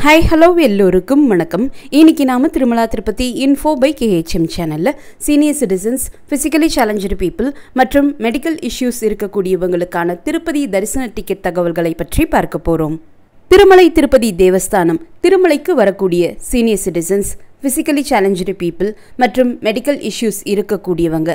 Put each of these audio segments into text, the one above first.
Hi hello எல்லோருக்கும் வணக்கம். இன்னைக்கு நாம Tirumala Tirupati info by KHM சேனல்ல senior citizens, physically challenged people மற்றும் மெடிக்கல் இஷ்யூஸ் இருக்கக்கூடியவங்களுக்கான திருப்பதி தரிசன டிக்கெட் தகவல்களை பற்றி பார்க்க போறோம். திருமலை திருப்பதி தேவஸ்தானம் திருமலைக்கு வரக்கூடிய senior citizens, physically challenged people மற்றும் மெடிக்கல் இஷ்யூஸ் இருக்கக்கூடியவங்க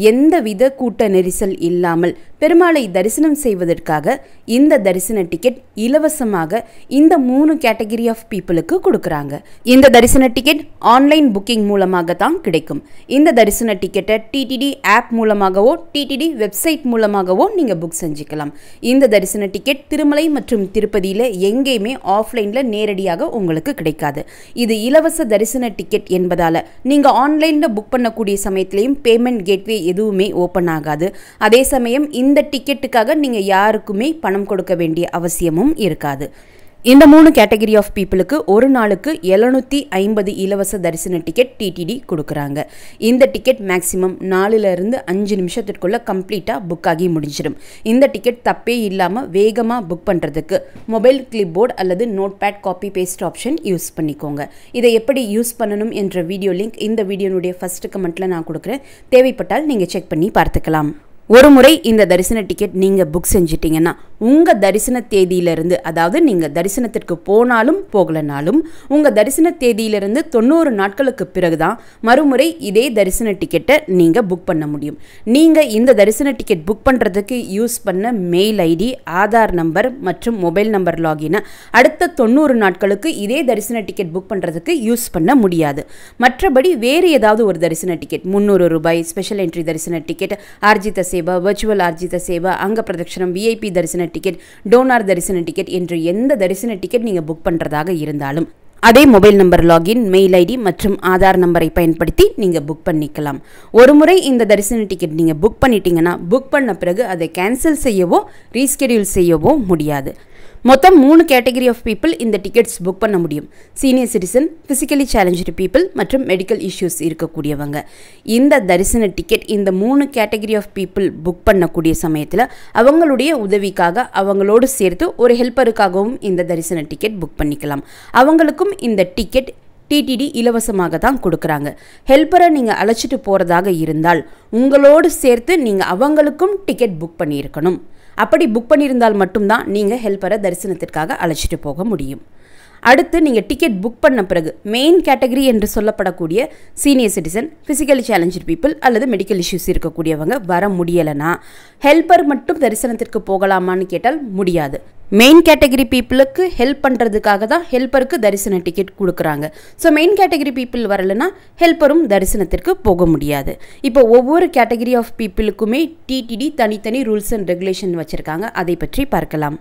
எந்தவித கூட்ட நெரிசல் இல்லாமல் பெருமாளை தரிசனம் செய்வதற்காக இந்த தரிசன டிக்கெட் இலவசமாக இந்த 3 கேட்டகரி ஆஃப் பீப்புளுக்கு கொடுக்குறாங்க. இந்த தரிசன டிக்கெட் ஆன்லைன் புக்கிங் மூலமாக தான் கிடைக்கும். இந்த தரிசன டிக்கெட்டை டிடிடி ஆப் மூலமாகவோ டிடிடி வெப்சைட் மூலமாகவோ நீங்கள் புக் செஞ்சுக்கலாம். இந்த தரிசன டிக்கெட் திருமலை மற்றும் திருப்பதியில் எங்கேயுமே ஆஃப்லைனில் நேரடியாக உங்களுக்கு கிடைக்காது. இது இலவச தரிசன டிக்கெட் என்பதால நீங்க ஆன்லைன்ல புக் பண்ணக்கூடிய சமயத்திலையும் பேமெண்ட் கேட்வே எதுவுமே ஓபன் ஆகாது. அதே சமயம் இந்த டிக்கெட்டுக்காக நீங்க யாருக்குமே பணம் கொடுக்க வேண்டிய அவசியமும் இருக்காது. இந்த 3 கேட்டகரி ஆஃப் பீப்புளுக்கு ஒரு நாளுக்கு 750 இலவச தரிசன டிக்கெட் டிடிடி கொடுக்குறாங்க. இந்த டிக்கெட் மேக்ஸிமம் 4லிருந்து 5 நிமிஷத்திற்குள்ள கம்ப்ளீட்டாக புக் ஆகி முடிஞ்சிடும். இந்த டிக்கெட் தப்பே இல்லாமல் வேகமாக புக் பண்ணுறதுக்கு மொபைல் கிளிப்போர்ட் அல்லது notepad copy paste option use பண்ணிக்கோங்க. இதை எப்படி யூஸ் பண்ணணும் என்ற வீடியோ லிங்க் இந்த வீடியோனுடைய ஃபர்ஸ்ட் கமெண்ட்டில் நான் கொடுக்குறேன். தேவைப்பட்டால் நீங்கள் செக் பண்ணி பார்த்துக்கலாம். ஒரு முறை இந்த தரிசன டிக்கெட் நீங்கள் புக் செஞ்சிட்டிங்கன்னா உங்கள் தரிசன தேதியிலிருந்து, அதாவது நீங்கள் தரிசனத்திற்கு போனாலும் போகலனாலும் உங்கள் தரிசன தேதியிலிருந்து 90 நாட்களுக்கு பிறகு தான் மறுமுறை இதே தரிசன டிக்கெட்டை நீங்கள் புக் பண்ண முடியும். நீங்கள் இந்த தரிசன டிக்கெட் புக் பண்ணுறதுக்கு யூஸ் பண்ண மெயில் ஐடி, ஆதார் நம்பர் மற்றும் மொபைல் நம்பர் லாகினை அடுத்த 90 நாட்களுக்கு இதே தரிசன டிக்கெட் புக் பண்ணுறதுக்கு யூஸ் பண்ண முடியாது. மற்றபடி வேறு ஏதாவது ஒரு தரிசன டிக்கெட், 300 ரூபாய் ஸ்பெஷல் என்ட்ரி தரிசன டிக்கெட், ஆர்ஜித சேவா, வர்ச்சுவல் ஆர்ஜித சேவா, அங்க பிரதட்சணம், விஐபி தரிசன டிக்கெட், டோனார் தரிசன டிக்கெட் என்று எந்த தரிசன டிக்கெட் நீங்க புக் பண்றதாக இருந்தாலும் அதே mobile number login, mail ID மற்றும் ஆதார் நம்பரை பயன்படுத்தி நீங்க புக் பண்ணிக்கலாம். ஒரு முறை இந்த தரிசன டிக்கெட் நீங்க புக் பண்ணிட்டீங்கன்னா புக் பண்ண பிறகு அதை கேன்சல் செய்யவோ ரீஸ்கெடியூல் செய்யவோ முடியாது. மொத்தம் 3 கேட்டகரி ஆஃப் பீப்புள் இந்த டிக்கெட்ஸ் புக் பண்ண முடியும். Senior citizen, physically challenged people மற்றும் மெடிக்கல் இஷ்யூஸ் இருக்கக்கூடியவங்க. இந்த தரிசன டிக்கெட் இந்த 3 கேட்டகரி ஆஃப் பீப்புள் புக் பண்ணக்கூடிய சமயத்தில் அவங்களுடைய உதவிக்காக அவங்களோடு சேர்த்து ஒரு ஹெல்ப்பருக்காகவும் இந்த தரிசன டிக்கெட் புக் பண்ணிக்கலாம். அவங்களுக்கும் இந்த டிக்கெட் டிடிடி இலவசமாக தான் கொடுக்குறாங்க. ஹெல்ப்பரை நீங்கள் அழைச்சிட்டு போகிறதாக இருந்தால் உங்களோடு சேர்த்து நீங்கள் அவங்களுக்கும் டிக்கெட் புக் பண்ணியிருக்கணும். அப்படி புக் பண்ணியிருந்தால் மட்டும்தான் நீங்கள் ஹெல்ப்பரை தரிசனத்திற்காக அழைச்சிட்டு போக முடியும். அடுத்து நீங்கள் டிக்கெட் புக் பண்ண பிறகு மெயின் கேட்டகரி என்று சொல்லப்படக்கூடிய senior citizen, physically challenged people அல்லது மெடிக்கல் இஷ்யூஸ் இருக்கக்கூடியவங்க வர முடியலைன்னா ஹெல்ப்பர் மட்டும் தரிசனத்திற்கு போகலாமான்னு கேட்டால் முடியாது. மெயின் கேட்டகரி பீப்புளுக்கு ஹெல்ப் பண்ணுறதுக்காக தான் ஹெல்ப்பருக்கு தரிசன டிக்கெட் கொடுக்குறாங்க. ஸோ மெயின் கேட்டகரி பீப்புள் வரலைன்னா ஹெல்ப்பரும் தரிசனத்திற்கு போக முடியாது. இப்போ ஒவ்வொரு கேட்டகரி ஆஃப் பீப்புளுக்குமே டிடிடி தனித்தனி ரூல்ஸ் அண்ட் ரெகுலேஷன் வச்சுருக்காங்க. அதை பற்றி பார்க்கலாம்.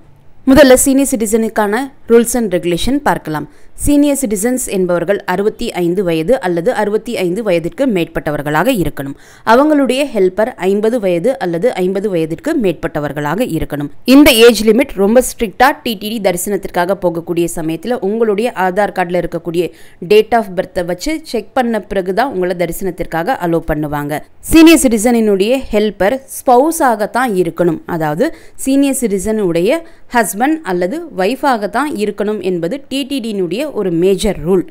முதல்ல சீனியர் சிட்டிசனுக்கான ரூல்ஸ் அண்ட் ரெகுலேஷன் பார்க்கலாம். சீனியர் சிட்டிசன்ஸ் என்பவர்கள் 65 வயது அல்லது 65 வயதிற்கு மேற்பட்டவர்களாக இருக்கணும். அவங்களுடைய ஹெல்ப்பர் 50 வயது அல்லது 50 வயதிற்கு மேற்பட்டவர்களாக இருக்கணும். இந்த ஏஜ் லிமிட் ரொம்ப ஸ்ட்ரிக்டா டிடிடி தரிசனத்திற்காக போகக்கூடிய சமயத்தில் உங்களுடைய ஆதார் கார்டில் இருக்கக்கூடிய டேட் ஆஃப் பர்த்தை வச்சு செக் பண்ண பிறகுதான் உங்களை தரிசனத்திற்காக அலோ பண்ணுவாங்க. சீனியர் சிட்டிசனுடைய ஹெல்ப்பர் ஸ்பௌஸாகத்தான் இருக்கணும். அதாவது சீனியர் சிட்டிசனுடைய ஹஸ்பண்ட் அல்லது ஒய்ஃபாகத்தான் இருக்கணும் என்பது டிடிடியினுடைய ஒரு மேஜர் ரூல்.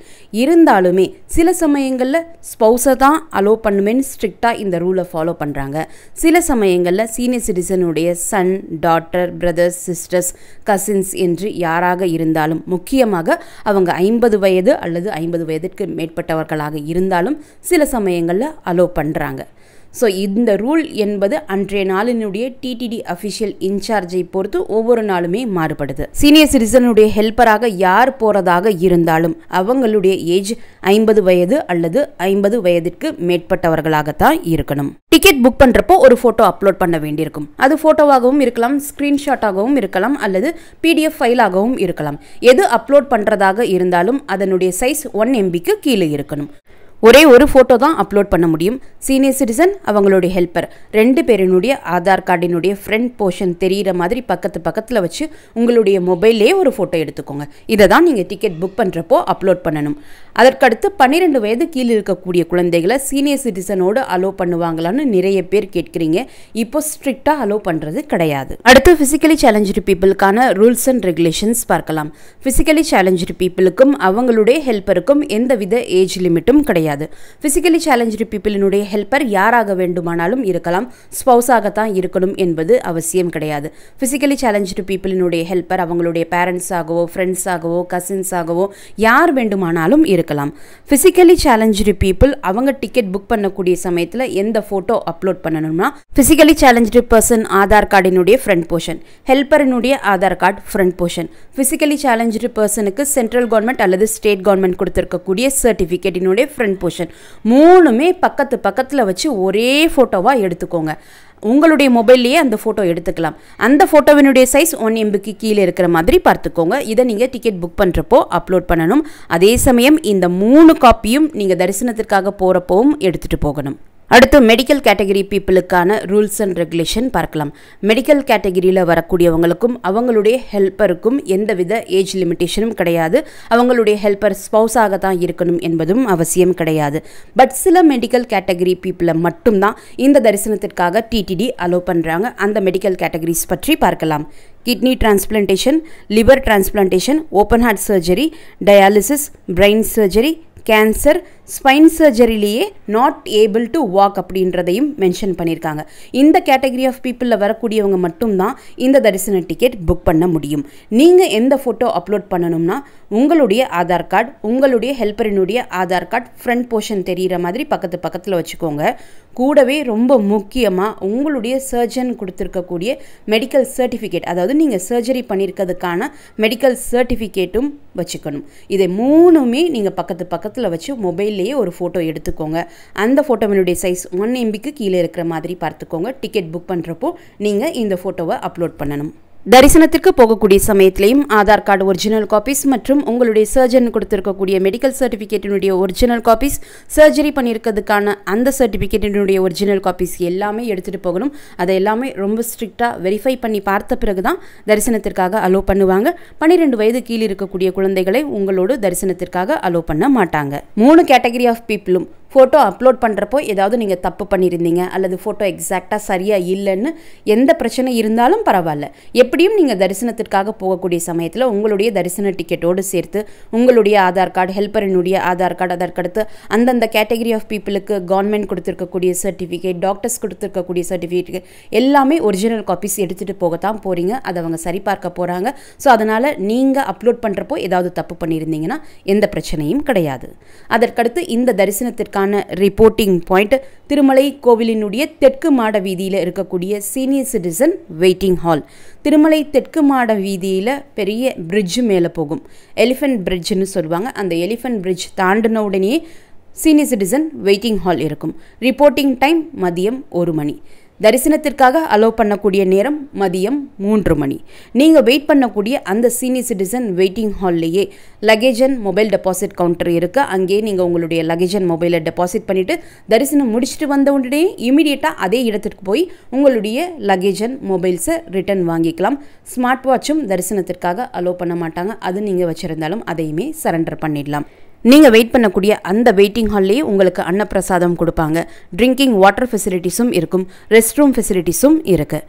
இருந்தாலுமே சில சமயங்களில் ஸ்பௌஸை தான் அலோ பண்ணுமேன்னு ஸ்ட்ரிக்டாக இந்த ரூலை ஃபாலோ பண்ணுறாங்க. சில சமயங்களில் சீனியர் சிட்டிசனுடைய son, daughter, brothers, sisters, cousins என்று யாராக இருந்தாலும், முக்கியமாக அவங்க 50 வயது அல்லது 50 வயதிற்கு மேற்பட்டவர்களாக இருந்தாலும் சில சமயங்களில் அலோ பண்ணுறாங்க. ஸோ இந்த ரூல் என்பது அன்றைய நாளினுடைய டிடிடி அஃபிஷியல் இன்சார்ஜை பொறுத்து ஒவ்வொரு நாளுமே மாறுபடுது. சீனியர் சிட்டிசனுடைய ஹெல்ப்பராக யார் போகிறதாக இருந்தாலும் அவங்களுடைய ஏஜ் 50 வயது அல்லது 50 வயதிற்கு மேற்பட்டவர்களாகத்தான் இருக்கணும். டிக்கெட் புக் பண்ணுறப்போ ஒரு ஃபோட்டோ அப்லோட் பண்ண வேண்டியிருக்கும். அது ஃபோட்டோவாகவும் இருக்கலாம், ஸ்க்ரீன்ஷாட்டாகவும் இருக்கலாம் அல்லது PDF ஃபைலாகவும் இருக்கலாம். எது அப்லோட் பண்ணுறதாக இருந்தாலும் அதனுடைய சைஸ் 1 MBக்கு கீழே இருக்கணும். ஒரே ஒரு ஃபோட்டோ தான் அப்லோட் பண்ண முடியும். சீனியர் சிட்டிசன் அவங்களுடைய ஹெல்ப்பர் 2 பேரினுடைய ஆதார் கார்டினுடைய ஃப்ரண்ட் போர்ஷன் தெரிகிற மாதிரி பக்கத்தில் வச்சு உங்களுடைய மொபைல்லே ஒரு ஃபோட்டோ எடுத்துக்கோங்க. இதை தான் நீங்கள் டிக்கெட் புக் பண்ணுறப்போ அப்லோட் பண்ணணும். அதற்கடுத்து 12 வயது கீழே இருக்கக்கூடிய குழந்தைகளை சீனியர் சிட்டிசனோடு அலோவ் பண்ணுவாங்களான்னு நிறைய பேர் கேட்குறீங்க. இப்போ ஸ்ட்ரிக்டாக அலோவ் பண்ணுறது கிடையாது. அடுத்து ஃபிசிக்கலி சேலஞ்சு பீப்புளுக்கான ரூல்ஸ் அண்ட் ரெகுலேஷன்ஸ் பார்க்கலாம். ஃபிசிக்கலி சேலஞ்சு பீப்புளுக்கும் அவங்களுடைய ஹெல்ப்பருக்கும் எந்தவித ஏஜ் லிமிட்டும் கிடையாது. ஃபிசிக்கலி சேலஞ்சு பீப்புளினுடைய ஹெல்ப்பர் யாராக வேண்டுமானாலும் இருக்கலாம், ஸ்பௌஸாகத்தான் இருக்கணும் என்பது அவசியம் கிடையாது. ஃபிசிக்கலி சேலஞ்சு பீப்புளினுடைய ஹெல்ப்பர் அவங்களுடைய பேரண்ட்ஸாகவோ ஃப்ரெண்ட்ஸாகவோ கசின்ஸாகவோ யார் வேண்டுமானாலும் இருக்கலாம். ஃபிசிக்கலி சேலஞ்சு பீப்புள் அவங்க டிக்கெட் புக் பண்ணக்கூடிய சமயத்தில் எந்த ஃபோட்டோ அப்லோட் பண்ணணும்னா ஃபிசிக்கலி சேலஞ்சு பர்சன் ஆதார் கார்டினுடைய ஃப்ரண்ட் போர்ஷன், ஹெல்ப்பரினுடைய Aadhaar card front portion, physically challenge பர்சனுக்கு சென்ட்ரல் கவர்மெண்ட் அல்லது ஸ்டேட் கவர்மெண்ட் கொடுத்துருக்கக்கூடிய சர்டிஃபிகேட்டினுடைய ஃப்ரண்ட் போர்ஷன், மூணுமே பக்கத்தில் வச்சு ஒரே ஃபோட்டோவாக எடுத்துக்கோங்க. உங்களுடைய மொபைல்லையே அந்த ஃபோட்டோ எடுத்துக்கலாம். அந்த ஃபோட்டோவினுடைய சைஸ் 1 MB கீழே இருக்கிற மாதிரி பார்த்துக்கோங்க. இதை நீங்கள் டிக்கெட் புக் பண்ணுறப்போ அப்லோட் பண்ணணும். அதே சமயம் இந்த 3 காப்பியும் நீங்கள் தரிசனத்திற்காக போகிறப்பவும் எடுத்துகிட்டு போகணும். அடுத்து மெடிக்கல் கேட்டகரி பீப்புளுக்கான ரூல்ஸ் அண்ட் ரெகுலேஷன் பார்க்கலாம். மெடிக்கல் கேட்டகரியில் வரக்கூடியவங்களுக்கும் அவங்களுடைய ஹெல்ப்பருக்கும் எந்தவித ஏஜ் லிமிட்டேஷனும் கிடையாது. அவங்களுடைய ஹெல்ப்பர் ஸ்பௌஸாக தான் இருக்கணும் என்பதும் அவசியம் கிடையாது. பட் சில மெடிக்கல் கேட்டகரி பீப்புளை மட்டும்தான் இந்த தரிசனத்திற்காக டிடிடி அலோவ் பண்ணுறாங்க. அந்த மெடிக்கல் கேட்டகரிஸ் பற்றி பார்க்கலாம். Kidney transplantation, liver transplantation, open heart surgery, dialysis, brain surgery, cancer, spine சர்ஜரிலேயே நாட் ஏபிள் டு வாக் அப்படின்றதையும் மென்ஷன் பண்ணியிருக்காங்க. இந்த கேட்டகரி ஆஃப் பீப்புளில் வரக்கூடியவங்க மட்டும்தான் இந்த தரிசன டிக்கெட் புக் பண்ண முடியும். நீங்கள் எந்த ஃபோட்டோ அப்லோட் பண்ணணும்னா உங்களுடைய ஆதார் கார்டு, உங்களுடைய ஹெல்ப்பரினுடைய ஆதார் கார்டு ஃப்ரண்ட் போர்ஷன் தெரிகிற மாதிரி பக்கத்தில் வச்சுக்கோங்க. கூடவே ரொம்ப முக்கியமாக உங்களுடைய சர்ஜன் கொடுத்துருக்கக்கூடிய மெடிக்கல் சர்டிஃபிகேட், அதாவது நீங்கள் சர்ஜரி பண்ணியிருக்கிறதுக்கான மெடிக்கல் சர்டிஃபிகேட்டும் வச்சுக்கணும். இதை 3மே நீங்கள் பக்கத்தில் வச்சு மொபைல்லையே ஒரு ஃபோட்டோ எடுத்துக்கோங்க. அந்த ஃபோட்டோவினுடைய சைஸ் 1 MBக்கு கீழே இருக்கிற மாதிரி பார்த்துக்கோங்க. டிக்கெட் புக் பண்ணுறப்போ நீங்கள் இந்த ஃபோட்டோவை அப்லோட் பண்ணணும். தரிசனத்திற்கு போகக்கூடிய சமயத்திலையும் ஆதார் கார்டு ஒரிஜினல் காப்பீஸ் மற்றும் உங்களுடைய சர்ஜன் கொடுத்துருக்கக்கூடிய மெடிக்கல் சர்டிஃபிகேட்டினுடைய ஒரிஜினல் காப்பீஸ், சர்ஜரி பண்ணியிருக்கிறதுக்கான அந்த சர்டிஃபிகேட்டினுடைய ஒரிஜினல் காப்பீஸ் எல்லாமே எடுத்துகிட்டு போகணும். அதை எல்லாமே ரொம்ப ஸ்ட்ரிக்டாக வெரிஃபை பண்ணி பார்த்த பிறகு தான் தரிசனத்திற்காக அலோவ் பண்ணுவாங்க. 12 வயது கீழே இருக்கக்கூடிய குழந்தைகளை உங்களோடு தரிசனத்திற்காக அலோவ் பண்ண மாட்டாங்க. 3 கேட்டகரி ஆஃப் பீப்புளும் ஃபோட்டோ அப்லோட் பண்ணுறப்போ ஏதாவது நீங்கள் தப்பு பண்ணியிருந்தீங்க அல்லது ஃபோட்டோ எக்ஸாக்டாக சரியாக இல்லைன்னு எந்த பிரச்சனை இருந்தாலும் பரவாயில்ல, எப்படியும் நீங்கள் தரிசனத்திற்காக போகக்கூடிய சமயத்தில் உங்களுடைய தரிசன டிக்கெட்டோடு சேர்த்து உங்களுடைய ஆதார் கார்டு, ஹெல்ப்பரினுடைய ஆதார் கார்டு, அதற்கடுத்து அந்தந்த கேட்டகரி ஆஃப் பீப்புளுக்கு கவர்மெண்ட் கொடுத்துருக்கக்கூடிய சர்டிஃபிகேட், டாக்டர்ஸ் கொடுத்துருக்கக்கூடிய சர்டிஃபிகேட் எல்லாமே ஒரிஜினல் காப்பீஸ் எடுத்துகிட்டு போகத்தான் போகிறீங்க. அதை அவங்க சரிபார்க்க போகிறாங்க. ஸோ அதனால் நீங்கள் அப்லோட் பண்ணுறப்போ ஏதாவது தப்பு பண்ணியிருந்தீங்கன்னா எந்த பிரச்சனையும் கிடையாது. அதற்கடுத்து இந்த தரிசனத்திற்கான ரிப்போர்ட்டிங் பாயிண்ட் திருமலை கோவிலினுடைய தெற்கு மாட வீதியில் இருக்கக்கூடிய senior citizen waiting hall. Tirumala தெற்கு மாட வீதியில் பெரிய பிரிட்ஜ் மேலே போகும், எலிஃபென்ட் பிரிட்ஜ்னு சொல்லுவாங்க. அந்த எலிஃபென்ட் பிரிட்ஜ் தாண்டின உடனே சீனியர் சிட்டிசன் வெயிட்டிங் ஹால் இருக்கும். ரிப்போர்ட்டிங் டைம் மதியம் 1 மணி. தரிசனத்திற்காக அலோவ் பண்ணக்கூடிய நேரம் மதியம் 3 மணி. நீங்கள் வெயிட் பண்ணக்கூடிய அந்த சீனியர் சிட்டிசன் வெயிட்டிங் ஹால்லையே luggage and mobile deposit counter இருக்குது. அங்கேயே நீங்கள் உங்களுடைய லக்கேஜ் அண்ட் மொபைலை டெபாசிட் பண்ணிவிட்டு தரிசனம் முடிச்சுட்டு வந்த உடனே இமீடியட்டாக அதே இடத்துக்கு போய் உங்களுடைய லக்கேஜ் அண்ட் மொபைல்ஸை ரிட்டர்ன் வாங்கிக்கலாம். ஸ்மார்ட் வாட்சும் தரிசனத்திற்காக அலோவ் பண்ண மாட்டாங்க. அது நீங்கள் வச்சுருந்தாலும் அதையுமே சரண்டர் பண்ணிடலாம். நீங்கள் வெயிட் பண்ணக்கூடிய அந்த வெயிட்டிங் ஹால்லேயே உங்களுக்கு அன்னப்பிரசாதம் கொடுப்பாங்க. ட்ரிங்கிங் வாட்டர் ஃபெசிலிட்டிஸும் இருக்கும், ரெஸ்ட் ரூம் ஃபெசிலிட்டிஸும் இருக்குது.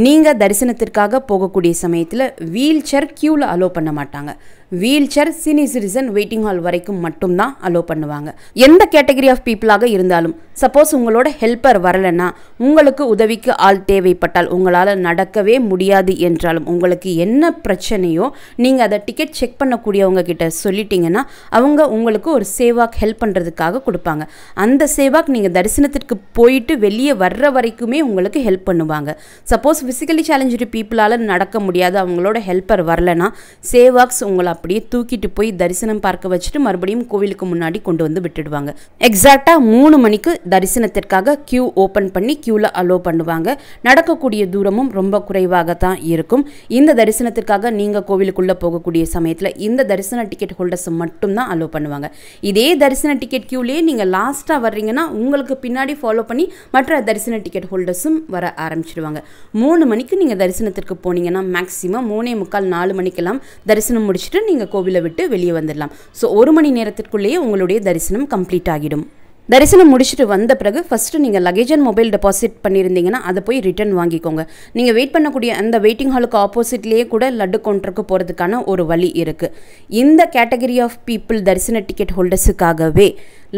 நீங்கள் தரிசனத்திற்காக போகக்கூடிய சமயத்தில் வீல் சேர் க்யூவில் அலோவ் பண்ண மாட்டாங்க. Wheel chair senior citizen waiting hall வரைக்கும் மட்டும்தான் அலோவ் பண்ணுவாங்க. எந்த கேட்டகரி ஆஃப் பீப்புளாக இருந்தாலும் சப்போஸ் உங்களோட ஹெல்ப்பர் வரலைன்னா, உங்களுக்கு உதவிக்கு ஆள் தேவைப்பட்டால், உங்களால் நடக்கவே முடியாது என்றாலும், உங்களுக்கு என்ன பிரச்சனையோ நீங்கள் அதை டிக்கெட் செக் பண்ணக்கூடியவங்க கிட்ட சொல்லிட்டீங்கன்னா அவங்க உங்களுக்கு ஒரு சேவாக் ஹெல்ப் பண்ணுறதுக்காக கொடுப்பாங்க. அந்த சேவாக் நீங்கள் தரிசனத்திற்கு போயிட்டு வெளியே வர்ற வரைக்குமே உங்களுக்கு ஹெல்ப் பண்ணுவாங்க. சப்போஸ் ஃபிசிக்கலி சேலஞ்சு பீப்புளால் நடக்க முடியாது, அவங்களோட ஹெல்ப்பர் வரலைன்னா சேவாக்ஸ் உங்களை அப்படியே தூக்கிட்டு போய் தரிசனம் பார்க்க வச்சுட்டு மறுபடியும் கோவிலுக்கு முன்னாடி கொண்டு வந்து விட்டுடுவாங்க. எக்ஸாக்டாக 3 மணிக்கு தரிசனத்திற்காக கியூ ஓப்பன் பண்ணி கியூவில் அலோ பண்ணுவாங்க. நடக்கக்கூடிய தூரமும் ரொம்ப குறைவாக தான் இருக்கும். இந்த தரிசனத்திற்காக நீங்கள் கோவிலுக்குள்ளே போகக்கூடிய சமயத்தில் இந்த தரிசன டிக்கெட் ஹோல்டர்ஸ் மட்டும்தான் அலோ பண்ணுவாங்க. இதே தரிசன டிக்கெட் கியூலேயே நீங்கள் லாஸ்ட்டாக வர்றீங்கன்னா உங்களுக்கு பின்னாடி ஃபாலோ பண்ணி மற்ற தரிசன டிக்கெட் ஹோல்டர்ஸும் வர ஆரம்பிச்சிடுவாங்க. 3 மணிக்கு நீங்கள் தரிசனத்திற்கு போனீங்கன்னா மேக்ஸிமம் 3:45 4 மணிக்கெல்லாம் தரிசனம் முடிச்சுட்டு நீங்கள் கோவிலை விட்டு வெளியே வந்துடலாம். ஸோ 1 மணி நேரத்திற்குள்ளேயே உங்களுடைய தரிசனம் கம்ப்ளீட் ஆகிடும். தரிசனம் முடிச்சுட்டு வந்த பிறகு ஃபஸ்ட்டு நீங்கள் லக்கேஜ் அண்ட் மொபைல் டெபாசிட் பண்ணியிருந்தீங்கன்னா அதை போய் ரிட்டர்ன் வாங்கிக்கோங்க. நீங்கள் வெயிட் பண்ணக்கூடிய அந்த வெயிட்டிங் ஹாலுக்கு ஆப்போசிட்லேயே கூட லட்டு கவுண்டருக்கு போகிறதுக்கான ஒரு வழி இருக்குது. இந்த கேட்டகரி ஆஃப் பீப்புள் தரிசன டிக்கெட் ஹோல்டர்ஸுக்காகவே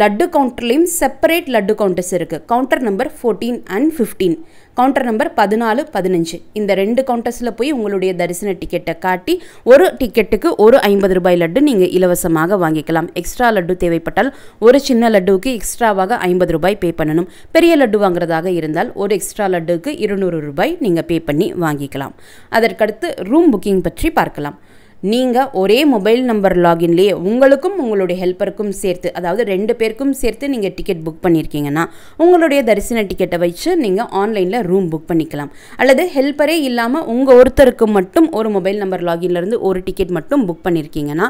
லட்டு கவுண்டர்லேயும் செப்பரேட் லட்டு கவுண்டர்ஸ் இருக்குது. Counter number 14 and 15, counter number 14, 15 இந்த 2 கவுண்டர்ஸில் போய் உங்களுடைய தரிசன டிக்கெட்டை காட்டி ஒரு டிக்கெட்டுக்கு ஒரு 50 ரூபாய் லட்டு நீங்கள் இலவசமாக வாங்கிக்கலாம். எக்ஸ்ட்ரா லட்டு தேவைப்பட்டால் ஒரு சின்ன லட்டுவுக்கு எக்ஸ்ட்ராவாக 50 ரூபாய் பே பண்ணணும். பெரிய லட்டு வாங்குறதாக இருந்தால் ஒரு எக்ஸ்ட்ரா லட்டுக்கு 200 ரூபாய் நீங்கள் பே பண்ணி வாங்கிக்கலாம். அதற்கடுத்து ரூம் புக்கிங் பற்றி பார்க்கலாம். நீங்கள் ஒரே மொபைல் நம்பர் லாகின்லேயே உங்களுக்கும் உங்களுடைய ஹெல்ப்பருக்கும் சேர்த்து, அதாவது 2 பேருக்கும் சேர்த்து நீங்கள் டிக்கெட் புக் பண்ணியிருக்கீங்கன்னா உங்களுடைய தரிசன டிக்கெட்டை வச்சு நீங்கள் ஆன்லைனில் ரூம் புக் பண்ணிக்கலாம். அல்லது ஹெல்ப்பரே இல்லாமல் உங்கள் ஒருத்தருக்கு மட்டும் ஒரு மொபைல் நம்பர் லாகின்லேருந்து ஒரு டிக்கெட் மட்டும் புக் பண்ணியிருக்கீங்கன்னா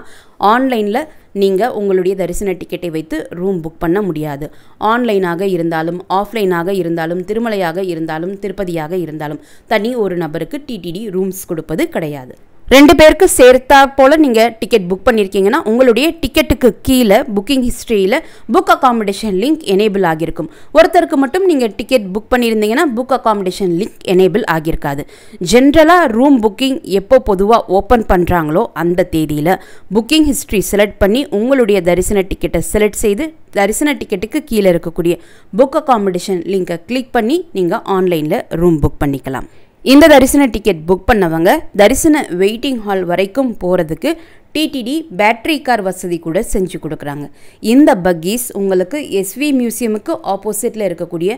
ஆன்லைனில் நீங்கள் உங்களுடைய தரிசன டிக்கெட்டை வைத்து ரூம் புக் பண்ண முடியாது. ஆன்லைனாக இருந்தாலும் ஆஃப்லைனாக இருந்தாலும் திருமலையாக இருந்தாலும் திருப்பதியாக இருந்தாலும் தனி ஒரு நபருக்கு டிடிடி ரூம்ஸ் கொடுப்பது கிடையாது. 2 பேருக்கு சேர்த்தா போல் நீங்கள் டிக்கெட் புக் பண்ணியிருக்கீங்கன்னா உங்களுடைய டிக்கெட்டுக்கு கீழே புக்கிங் ஹிஸ்ட்ரியில் புக் அகாமடேஷன் லிங்க் எனேபிள் ஆகியிருக்கும். ஒருத்தருக்கு மட்டும் நீங்கள் டிக்கெட் புக் பண்ணியிருந்தீங்கன்னா புக் அகாமடேஷன் லிங்க் எனேபிள் ஆகியிருக்காது. ஜென்ரலாக ரூம் புக்கிங் எப்போ பொதுவாக ஓப்பன் பண்ணுறாங்களோ அந்த தேதியில் புக்கிங் ஹிஸ்ட்ரி செலக்ட் பண்ணி உங்களுடைய தரிசன டிக்கெட்டை செலக்ட் செய்து தரிசன டிக்கெட்டுக்கு கீழே இருக்கக்கூடிய புக் அகாமடேஷன் லிங்கை கிளிக் பண்ணி நீங்கள் ஆன்லைனில் ரூம் புக் பண்ணிக்கலாம். இந்த தரிசன டிக்கெட் புக் பண்ணவங்க தரிசன வெயிட்டிங் ஹால் வரைக்கும் போகிறதுக்கு டிடிடி பேட்டரி கார் வசதி கூட செஞ்சு கொடுக்குறாங்க. இந்த பக்கீஸ் உங்களுக்கு எஸ்வி மியூசியமுக்கு ஆப்போசிட்டில் இருக்கக்கூடிய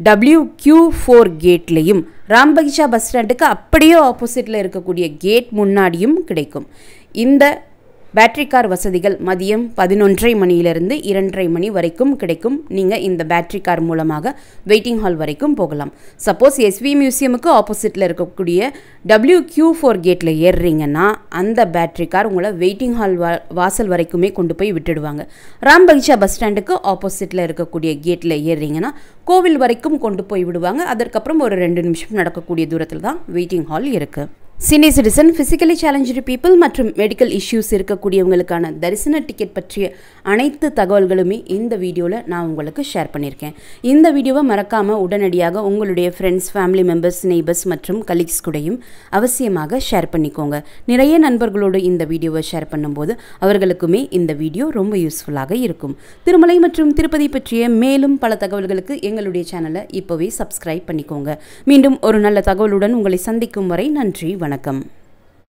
WQ4 கேட்லேயும் ராம்பகிஷா பஸ் ஸ்டாண்டுக்கு அப்படியே ஆப்போசிட்டில் இருக்கக்கூடிய கேட் முன்னாடியும் கிடைக்கும். இந்த பேட்டரி கார் வசதிகள் மதியம் 11:30 மணியிலிருந்து 2:30 மணி வரைக்கும் கிடைக்கும். நீங்கள் இந்த பேட்டரி கார் மூலமாக வெயிட்டிங் ஹால் வரைக்கும் போகலாம். சப்போஸ் எஸ்வி மியூசியமுக்கு ஆப்போசிட்டில் இருக்கக்கூடிய WQ4 கேட்டில் ஏறுறீங்கன்னா அந்த பேட்டரி கார் உங்களை வெயிட்டிங் ஹால் வாசல் வரைக்குமே கொண்டு போய் விட்டுடுவாங்க. ராம்பகிஷா பஸ் ஸ்டாண்டுக்கு ஆப்போசிட்டில் இருக்கக்கூடிய கேட்டில் ஏறுறீங்கன்னா கோவில் வரைக்கும் கொண்டு போய் விடுவாங்க. அதற்கப்புறம் ஒரு 2 நிமிஷம் நடக்கக்கூடிய தூரத்தில் தான் வெயிட்டிங் ஹால் இருக்குது. Senior citizen, physically challenge people மற்றும் மெடிக்கல் இஷ்யூஸ் இருக்கக்கூடியவங்களுக்கான தரிசன டிக்கெட் பற்றிய அனைத்து தகவல்களுமே இந்த வீடியோவில் நான் உங்களுக்கு ஷேர் பண்ணியிருக்கேன். இந்த வீடியோவை மறக்காமல் உடனடியாக உங்களுடைய ஃப்ரெண்ட்ஸ், ஃபேமிலி மெம்பர்ஸ், நெய்பர்ஸ் மற்றும் கலீக்ஸ் கூடயும் அவசியமாக ஷேர் பண்ணிக்கோங்க. நிறைய நண்பர்களோடு இந்த வீடியோவை ஷேர் பண்ணும்போது அவர்களுக்குமே இந்த வீடியோ ரொம்ப யூஸ்ஃபுல்லாக இருக்கும். திருமலை மற்றும் திருப்பதி பற்றிய மேலும் பல தகவல்களுக்கு எங்களுடைய சேனலை இப்போவே சப்ஸ்கிரைப் பண்ணிக்கோங்க. மீண்டும் ஒரு நல்ல தகவலுடன் உங்களை சந்திக்கும் வரை நன்றி, வணக்கம்.